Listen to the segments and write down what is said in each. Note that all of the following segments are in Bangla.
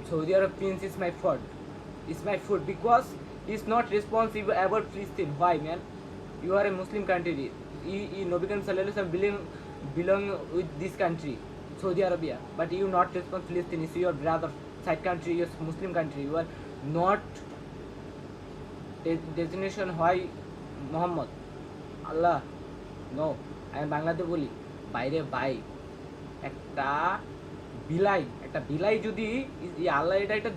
Saudi Arab prince is my fault. It's my fault because he's not responsible about Palestine. Why, man? You are a Muslim country. Nabi Karim Sallallahu Alaihi Wasallam belong with this country, Saudi Arabia. But you not responsible Palestine. It's your brother side country, your Muslim country. You are not destination. Why, Muhammad? Allah, no. আমি বাংলাতে বলি বাইরে বাই একটা বিলাই যদি আল্লাহ এটা একটা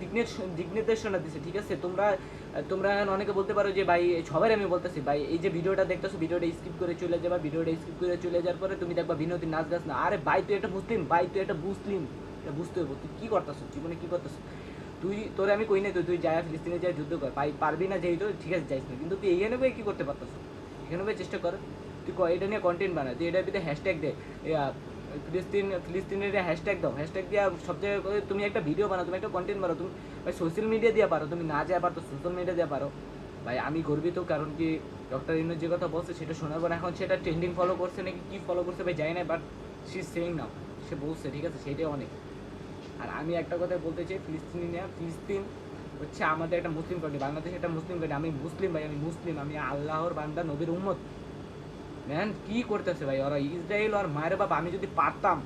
দিক নির্দেশনা দিছে, ঠিক আছে? তোমরা অনেকে বলতে পারো যে ভাই সবাই আমি বলতেছি ভাই এই যে ভিডিওটা দেখতেছো, ভিডিওটা স্কিপ করে চলে যাবা, ভিডিওটা স্কিপ করে চলে যাওয়ার পরে তুমি দেখবা বিনোদী নাচ গাছ না। আরে ভাই তুই একটা মুসলিম, ভাই তুই একটা মুসলিম, এটা বুঝতে হবে তুই কী করতেছো জীবনে, কী করতেছো তোরে আমি কই নাই তুই যায় ফিলিস্তিনে যায় যুদ্ধ কর, পারবি না যেহেতু ঠিক আছে যাইস না, কিন্তু তুই এইখানে বই কী করতে পারতেছো, এখানে বই চেষ্টা কর, তুই এটা নিয়ে কন্টেন্ট বানা, তুই এটার ভিতরে হ্যাশট্যাগ দে, ফিলিস্তিনের হ্যাশট্যাগ দাও, হ্যাশট্যাগ দিয়ে সব জায়গায় তুমি একটা ভিডিও বানাও, তুমি একটা কন্টেন্ট বানাও, তুমি ভাই সোশ্যাল মিডিয়া দিয়ে পারো, তুমি না যায় পারো তো সোশ্যাল মিডিয়া দিয়ে পারো। ভাই আমি গর্বিত, কারণ কি ডক্টর ইউনূস যে কথা বলছে সেটা শোনার পর এখন সেটা ট্রেন্ডিং ফলো করছে নাকি কী ফলো করছে ভাই জানি না, বাট সি ইজ সেইং নাও, সে বলছে ঠিক আছে, সেইটাই অনেক। আর আমি একটা কথা বলতে চাই, ফিলিস্তিন হচ্ছে আমাদের একটা মুসলিম কান্ট্রি, বাংলাদেশ একটা মুসলিম কান্ট্রি, আমি মুসলিম ভাই, আমি মুসলিম, আমি আল্লাহর বান্দা, নবীর উম্মত। ম্যান কী করতেছে ভাই ওরা, ইসরায়েল আর মায়ের বাবা। আমি যদি পারতাম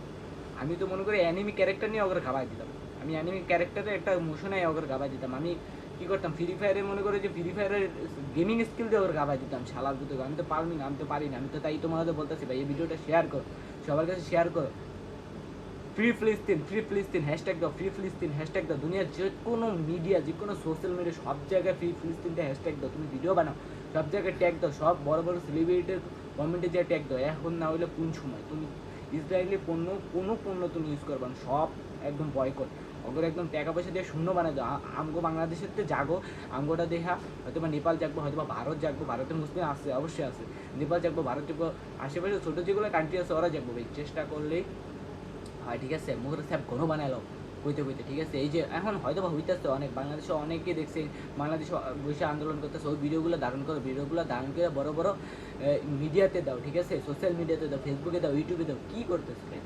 আমি তো মনে করি অ্যানিমি ক্যারেক্টার নিয়ে ওকে খাওয়াই দিতাম, আমি অ্যানিমি ক্যারেক্টারে একটা মোশনে ওকে খাওয়াই দিতাম। আমি কী করতাম, ফ্রি ফায়ারে মনে করে যে ফ্রি ফায়ারের গেমিং স্কিল দিয়ে ওকে খাওয়াই দিতাম শালার দুটো। আমি তো পারবি না, আমি তো পারি না, আমি তো তাই তোমাদের বলতেছি ভাই এই ভিডিওটা শেয়ার করো, সবার কাছে শেয়ার করো। ফ্রি ফিলিস্তিন হ্যাশট্যাগ দাও, ফ্রি ফিলিস্তিন হ্যাশট্যাগ দাও, দুনিয়ার যে কোনো মিডিয়া, যে কোনো সোশ্যাল মিডিয়া সব জায়গায় ফ্রি ফিলিস্তিনটা হ্যাশট্যাগ দাও, তুমি ভিডিও বানাও সব জায়গায় ট্যাগ দাও, সব বড় বড় সেলিব্রিটির কমেন্টে যে ট্যাগ দাও। এখন না হলে কোন সময় তুমি ইসরায়েলি কোনো পণ্য তুমি ইউজ করবা না, সব একদম বয়কট, ওগুলো একদম টাকা পয়সা দিয়ে শূন্য বানাই দাও। আমগো বাংলাদেশের তো জাগো, আমগোটা দেখা হয়তো বা নেপাল জাগবো, হয়তো বা ভারত জাগবো, ভারতে মুসলিম আছে অবশ্যই আছে, নেপাল জাগবো, ভারত জাগবো, আশেপাশে ছোটো যেগুলো কান্ট্রি আছে ওরা জাগবো ভাই, চেষ্টা করলেই হয়, ঠিক আছে? মুখের স্যাপ ঘন বানালো কইতে ঠিক আছে? এই যে এখন হয়তো বা হইতেছে অনেক, বাংলাদেশে অনেকেই দেখছে বাংলাদেশে বসে আন্দোলন করতেছে, ওই ভিডিওগুলো ধারণ করে বড় বড় মিডিয়াতে দাও, ঠিক আছে? সোশ্যাল মিডিয়াতে দাও, ফেসবুকে দাও, ইউটিউবে দাও, কী করতেছে?